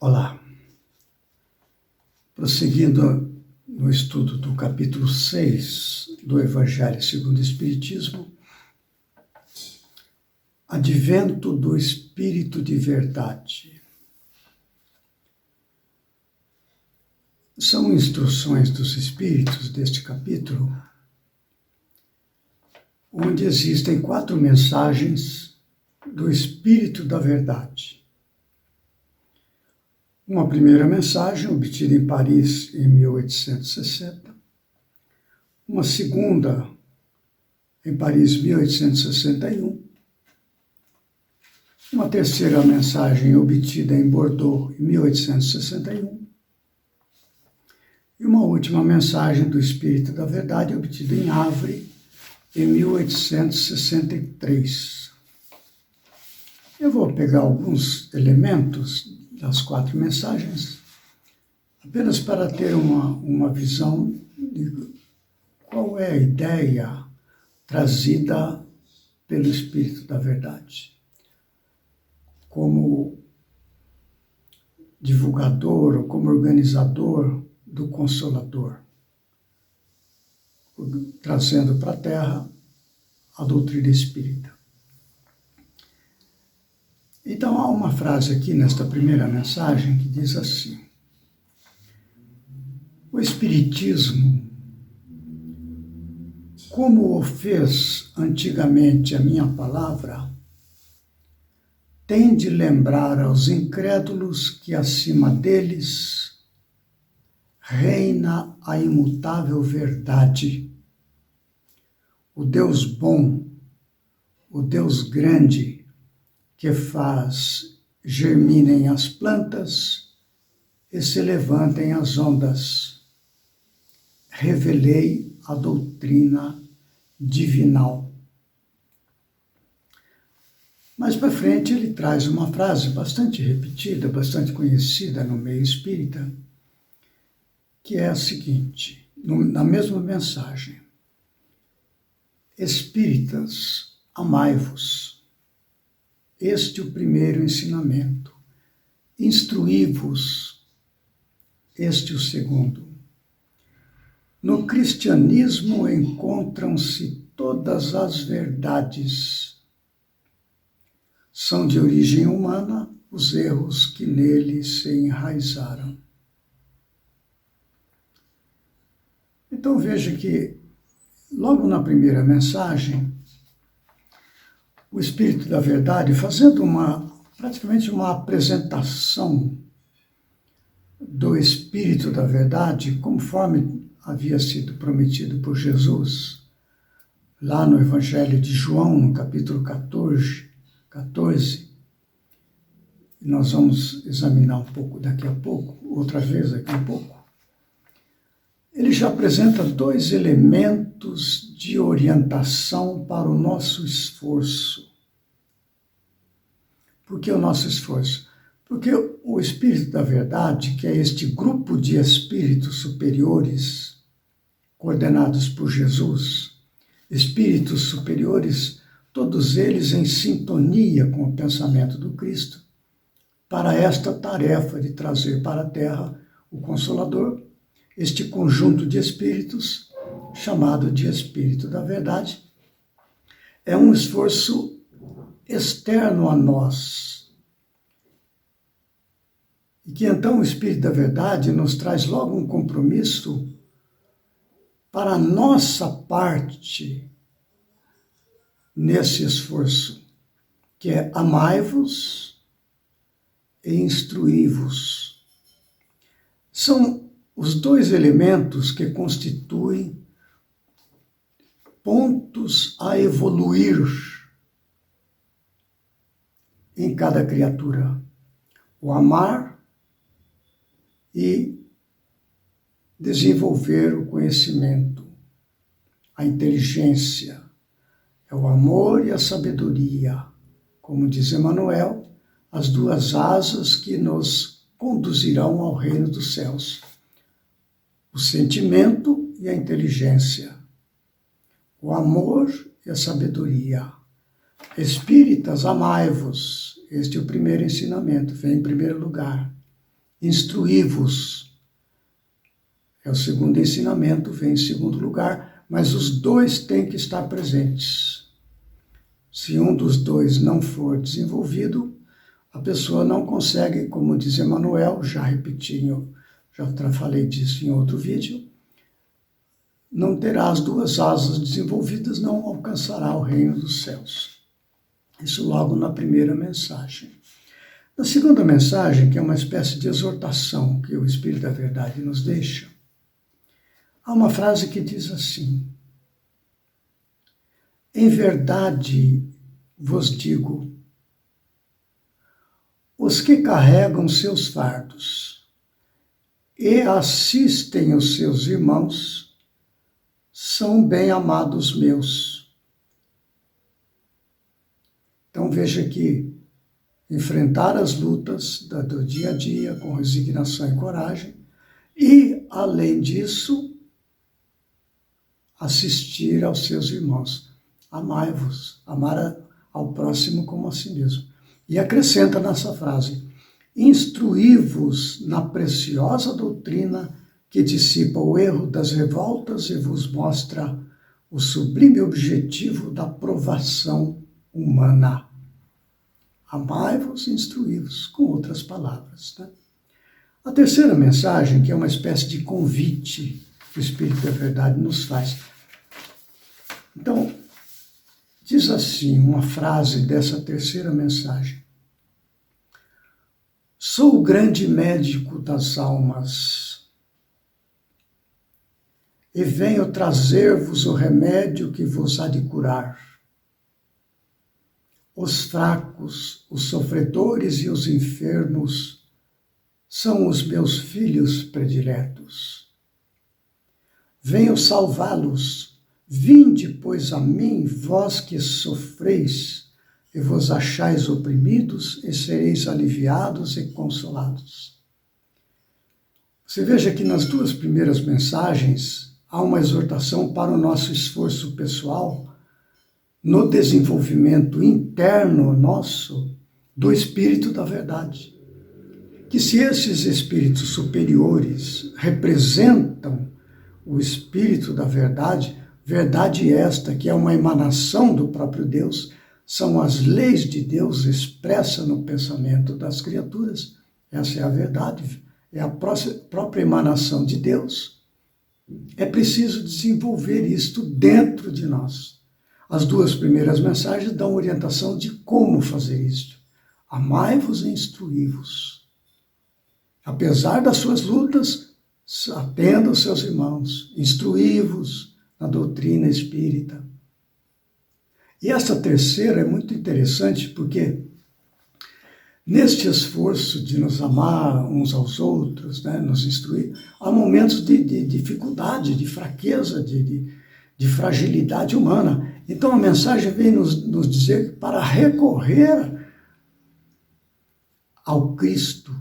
Olá, prosseguindo no estudo do capítulo 6 do Evangelho segundo o Espiritismo, Advento do Espírito de Verdade. São instruções dos Espíritos deste capítulo, onde existem 4 mensagens do Espírito da Verdade. Uma primeira mensagem, obtida em Paris em 1860. Uma segunda, em Paris, 1861. Uma terceira mensagem, obtida em Bordeaux, em 1861. E uma última mensagem do Espírito da Verdade, obtida em Havre, em 1863. Eu vou pegar alguns elementos das 4 mensagens, apenas para ter uma visão de qual é a ideia trazida pelo Espírito da Verdade. Como divulgador ou como organizador do Consolador, trazendo para a Terra a doutrina espírita. Então, há uma frase aqui nesta primeira mensagem que diz assim: o Espiritismo, como o fez antigamente a minha palavra, tem de lembrar aos incrédulos que acima deles reina a imutável verdade, o Deus bom, o Deus grande, que faz germinem as plantas e se levantem as ondas. Revelei a doutrina divinal. Mais para frente ele traz uma frase bastante repetida, bastante conhecida no meio espírita, que é a seguinte, na mesma mensagem: Espíritas, amai-vos. Este é o primeiro ensinamento. Instruí-vos. Este é o segundo. No cristianismo encontram-se todas as verdades. São de origem humana os erros que nele se enraizaram. Então veja que, logo na primeira mensagem, o Espírito da Verdade, fazendo praticamente uma apresentação do Espírito da Verdade, conforme havia sido prometido por Jesus, lá no Evangelho de João, no capítulo 14, nós vamos examinar um pouco daqui a pouco, outra vez daqui a pouco. Ele já apresenta 2 elementos de orientação para o nosso esforço. Por que o nosso esforço? Porque o Espírito da Verdade, que é este grupo de espíritos superiores, coordenados por Jesus, espíritos superiores, todos eles em sintonia com o pensamento do Cristo, para esta tarefa de trazer para a Terra o Consolador, este conjunto de espíritos, chamado de Espírito da Verdade, é um esforço externo a nós. E que então o Espírito da Verdade nos traz logo um compromisso para a nossa parte nesse esforço, que é amai-vos e instruí-vos. São os 2 elementos que constituem pontos a evoluir em cada criatura. O amar e desenvolver o conhecimento, a inteligência. É o amor e a sabedoria, como diz Emmanuel, as 2 asas que nos conduzirão ao reino dos céus. O sentimento e a inteligência, o amor e a sabedoria. Espíritas, amai-vos. Este é o primeiro ensinamento, vem em primeiro lugar. Instruí-vos. É o segundo ensinamento, vem em segundo lugar, mas os dois têm que estar presentes. Se um dos dois não for desenvolvido, a pessoa não consegue, como diz Emmanuel, já repeti, já falei disso em outro vídeo, não terá as duas asas desenvolvidas, não alcançará o reino dos céus. Isso logo na primeira mensagem. Na segunda mensagem, que é uma espécie de exortação que o Espírito da Verdade nos deixa, há uma frase que diz assim: em verdade vos digo, os que carregam seus fardos e assistem os seus irmãos são bem-amados meus. Então veja que enfrentar as lutas do dia a dia com resignação e coragem e, além disso, assistir aos seus irmãos. Amai-vos, amar ao próximo como a si mesmo. E acrescenta nessa frase: instruí-vos na preciosa doutrina que dissipa o erro das revoltas e vos mostra o sublime objetivo da provação humana. Amai-vos e instruí-vos, com outras palavras. Né? A terceira mensagem, que é uma espécie de convite que o Espírito da Verdade nos faz. Então, diz assim uma frase dessa terceira mensagem: sou o grande médico das almas e venho trazer-vos o remédio que vos há de curar. Os fracos, os sofredores e os enfermos são os meus filhos prediletos. Venho salvá-los. Vinde, pois, a mim, vós que sofreis e vos achais oprimidos, e sereis aliviados e consolados. Você veja que nas duas primeiras mensagens há uma exortação para o nosso esforço pessoal no desenvolvimento interno nosso do Espírito da Verdade. Que se esses espíritos superiores representam o Espírito da Verdade, verdade esta que é uma emanação do próprio Deus, são as leis de Deus expressas no pensamento das criaturas. Essa é a verdade, é a própria emanação de Deus. É preciso desenvolver isto dentro de nós. As duas primeiras mensagens dão orientação de como fazer isto. Amai-vos e instruí-vos. Apesar das suas lutas, atenda os seus irmãos, instruí-vos na doutrina espírita. E essa terceira é muito interessante porque neste esforço de nos amar uns aos outros, né, nos instruir, há momentos de dificuldade, de fraqueza, de fragilidade humana. Então a mensagem vem nos dizer para recorrer ao Cristo,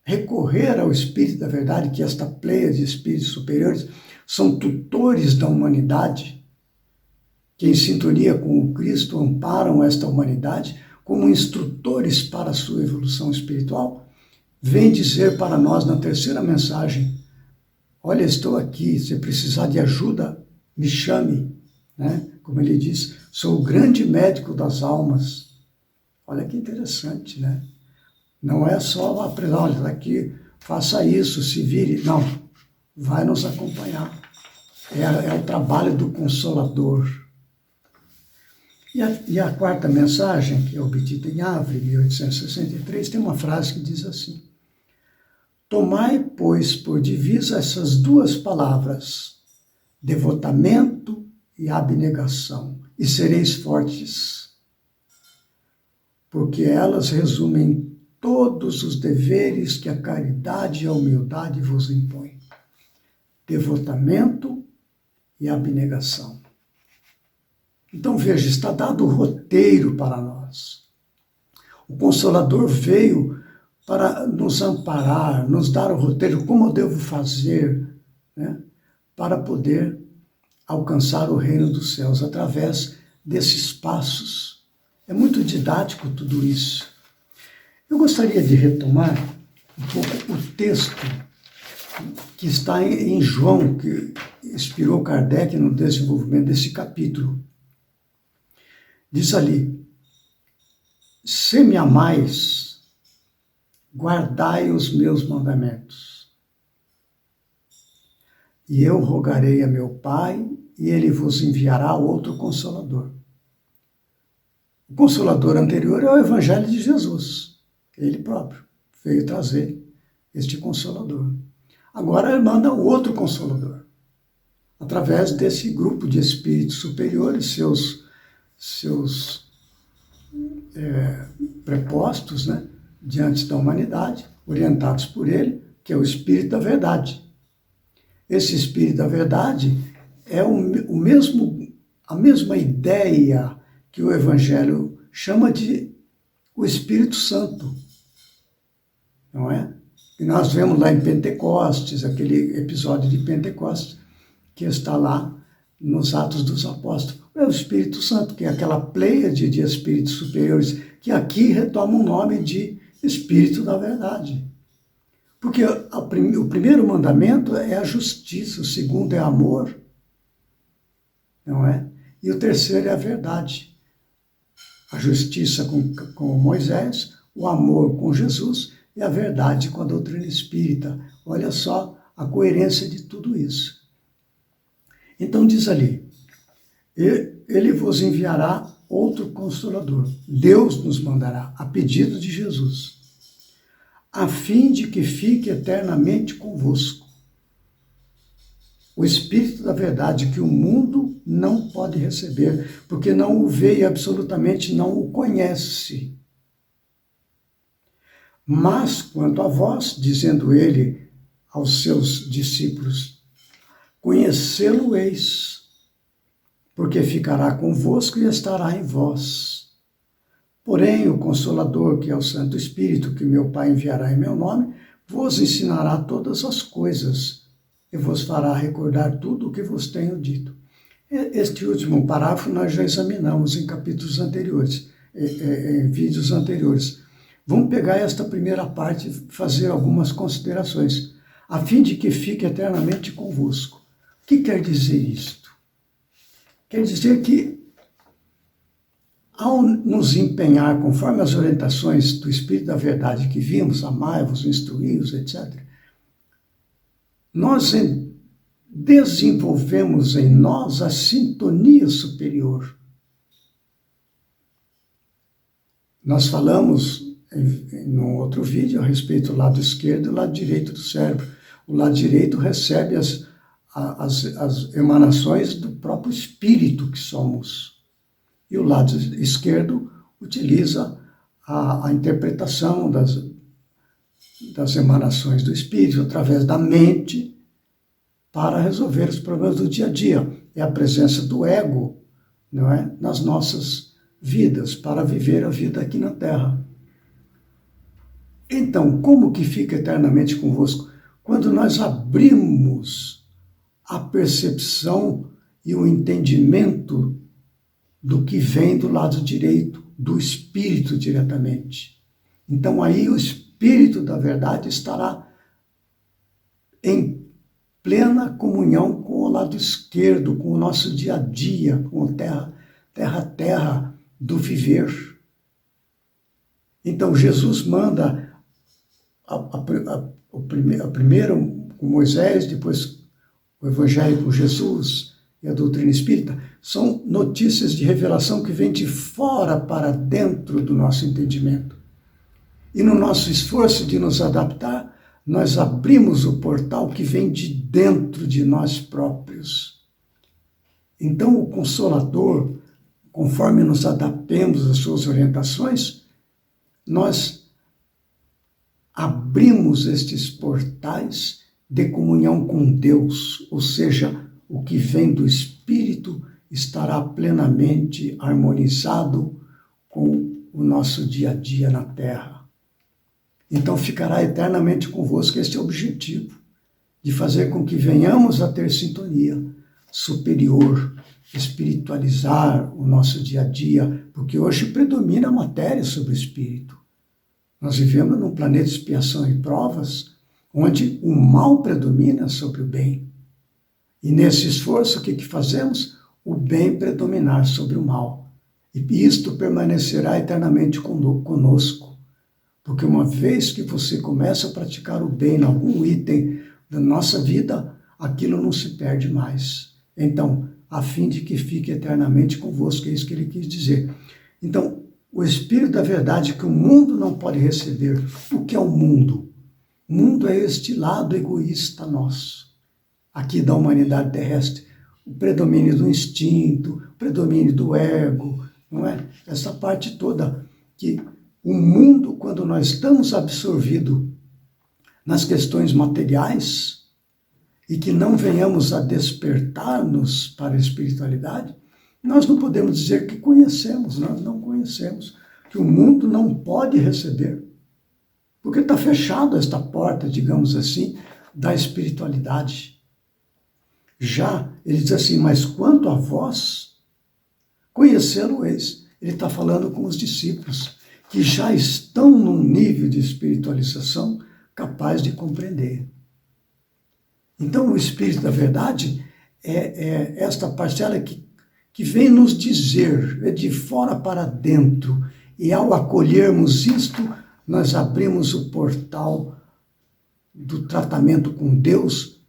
recorrer ao Espírito da Verdade, que esta pleia de espíritos superiores são tutores da humanidade, que em sintonia com o Cristo amparam esta humanidade como instrutores para a sua evolução espiritual, vem dizer para nós na terceira mensagem: olha, estou aqui, se precisar de ajuda, me chame, né? Como ele diz, sou o grande médico das almas. Olha que interessante, né? Não é só aprender, olha, aqui, faça isso, se vire. Não, vai nos acompanhar. É o trabalho do Consolador. E a quarta mensagem, que é obtida em Havre, 1863, tem uma frase que diz assim: tomai, pois, por divisa essas duas palavras, devotamento e abnegação, e sereis fortes, porque elas resumem todos os deveres que a caridade e a humildade vos impõem. Devotamento e abnegação. Então veja, está dado o roteiro para nós. O Consolador veio para nos amparar, nos dar o roteiro, como eu devo fazer, né, para poder alcançar o reino dos céus através desses passos. É muito didático tudo isso. Eu gostaria de retomar um pouco o texto que está em João, que inspirou Kardec no desenvolvimento desse capítulo. Diz ali: se me amais, guardai os meus mandamentos. E eu rogarei a meu Pai, e ele vos enviará outro Consolador. O Consolador anterior é o Evangelho de Jesus. Ele próprio veio trazer este Consolador. Agora ele manda outro Consolador, através desse grupo de espíritos superiores, seus prepostos, né, diante da humanidade, orientados por ele, que é o Espírito da Verdade. Esse Espírito da Verdade é a mesma ideia que o Evangelho chama de o Espírito Santo, não é? E nós vemos lá em Pentecostes, aquele episódio de Pentecostes, que está lá nos Atos dos Apóstolos. É o Espírito Santo, que é aquela pleiade de espíritos superiores, que aqui retoma o nome de Espírito da Verdade. Porque o primeiro mandamento é a justiça, o segundo é amor, não é? E o terceiro é a verdade. A justiça com Moisés, o amor com Jesus e a verdade com a doutrina espírita. Olha só a coerência de tudo isso. Então diz ali: ele vos enviará outro Consolador. Deus nos mandará, a pedido de Jesus, a fim de que fique eternamente convosco. O Espírito da Verdade, que o mundo não pode receber, porque não o vê e absolutamente não o conhece. Mas, quanto a vós, dizendo ele aos seus discípulos, conhecê-lo-eis, porque ficará convosco e estará em vós. Porém, o Consolador, que é o Santo Espírito, que meu Pai enviará em meu nome, vos ensinará todas as coisas e vos fará recordar tudo o que vos tenho dito. Este último parágrafo nós já examinamos em capítulos anteriores, em vídeos anteriores. Vamos pegar esta primeira parte e fazer algumas considerações, a fim de que fique eternamente convosco. O que quer dizer isto? Quer dizer que, ao nos empenhar conforme as orientações do Espírito da Verdade que vimos, amai-vos, instruí-vos, etc., nós desenvolvemos em nós a sintonia superior. Nós falamos num outro vídeo a respeito do lado esquerdo e do lado direito do cérebro. O lado direito recebe as emanações do próprio espírito que somos. E o lado esquerdo utiliza a interpretação das emanações do espírito através da mente para resolver os problemas do dia a dia. É a presença do ego, não é, nas nossas vidas, para viver a vida aqui na Terra. Então, como que fica eternamente convosco? Quando nós abrimos a percepção e o entendimento do que vem do lado direito, do Espírito diretamente. Então aí o Espírito da Verdade estará em plena comunhão com o lado esquerdo, com o nosso dia a dia, com o terra do viver. Então Jesus manda primeiro com Moisés, depois o Evangelho com Jesus e a doutrina espírita, são notícias de revelação que vêm de fora para dentro do nosso entendimento. E no nosso esforço de nos adaptar, nós abrimos o portal que vem de dentro de nós próprios. Então, o Consolador, conforme nos adaptemos às suas orientações, nós abrimos estes portais de comunhão com Deus, ou seja, o que vem do Espírito estará plenamente harmonizado com o nosso dia a dia na Terra. Então ficará eternamente convosco. Este é o objetivo, de fazer com que venhamos a ter sintonia superior, espiritualizar o nosso dia a dia, porque hoje predomina a matéria sobre o espírito. Nós vivemos num planeta de expiação e provas, onde o mal predomina sobre o bem. E nesse esforço, o que fazemos? O bem predominar sobre o mal. E isto permanecerá eternamente conosco. Porque uma vez que você começa a praticar o bem em algum item da nossa vida, aquilo não se perde mais. Então, a fim de que fique eternamente convosco, é isso que ele quis dizer. Então, o Espírito da verdade que o mundo não pode receber. O que é o mundo? O mundo é este lado egoísta nosso, aqui da humanidade terrestre. O predomínio do instinto, o predomínio do ego, não é? Essa parte toda que o mundo, quando nós estamos absorvidos nas questões materiais, e que não venhamos a despertar-nos para a espiritualidade, nós não podemos dizer que conhecemos, nós não conhecemos, que o mundo não pode receber, porque está fechada esta porta, digamos assim, da espiritualidade. Já, ele diz assim, mas quanto a vós, conhecê-lo-eis. Ele está falando com os discípulos, que já estão num nível de espiritualização capaz de compreender. Então, o Espírito da Verdade é esta parcela que vem nos dizer, é de fora para dentro. E ao acolhermos isto, nós abrimos o portal do tratamento com Deus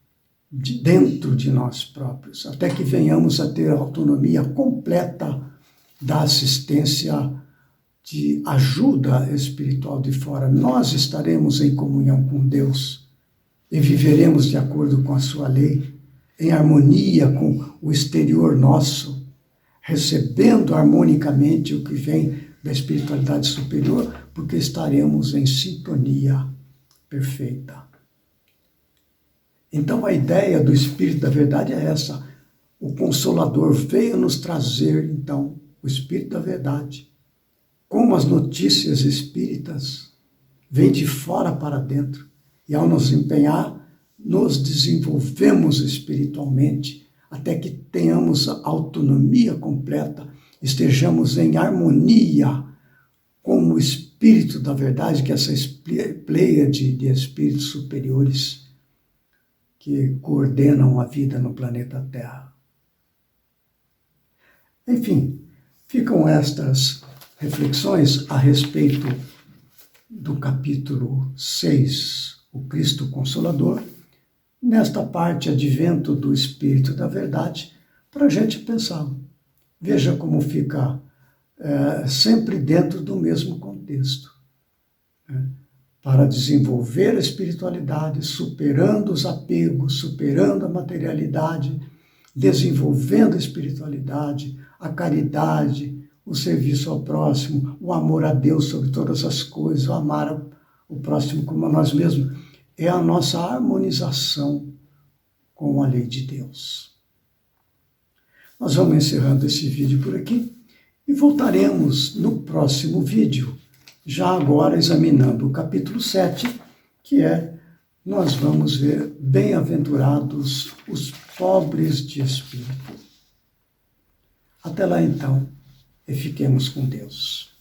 de dentro de nós próprios, até que venhamos a ter a autonomia completa da assistência de ajuda espiritual de fora. Nós estaremos em comunhão com Deus e viveremos de acordo com a sua lei, em harmonia com o exterior nosso, recebendo harmonicamente o que vem da espiritualidade superior, porque estaremos em sintonia perfeita. Então a ideia do Espírito da Verdade é essa. O Consolador veio nos trazer, então, o Espírito da Verdade. Como as notícias espíritas vêm de fora para dentro. E ao nos empenhar, nos desenvolvemos espiritualmente, até que tenhamos a autonomia completa, estejamos em harmonia com o Espírito da Verdade, que é essa pleiade de espíritos superiores que coordenam a vida no planeta Terra. Enfim, ficam estas reflexões a respeito do capítulo 6, o Cristo Consolador, nesta parte advento do Espírito da Verdade, para a gente pensar. Veja como fica sempre dentro do mesmo contexto. Para desenvolver a espiritualidade, superando os apegos, superando a materialidade, desenvolvendo a espiritualidade, a caridade, o serviço ao próximo, o amor a Deus sobre todas as coisas, o amar o próximo como a nós mesmos, é a nossa harmonização com a lei de Deus. Nós vamos encerrando esse vídeo por aqui e voltaremos no próximo vídeo, já agora examinando o capítulo 7, que nós vamos ver bem-aventurados os pobres de espírito. Até lá então, e fiquemos com Deus.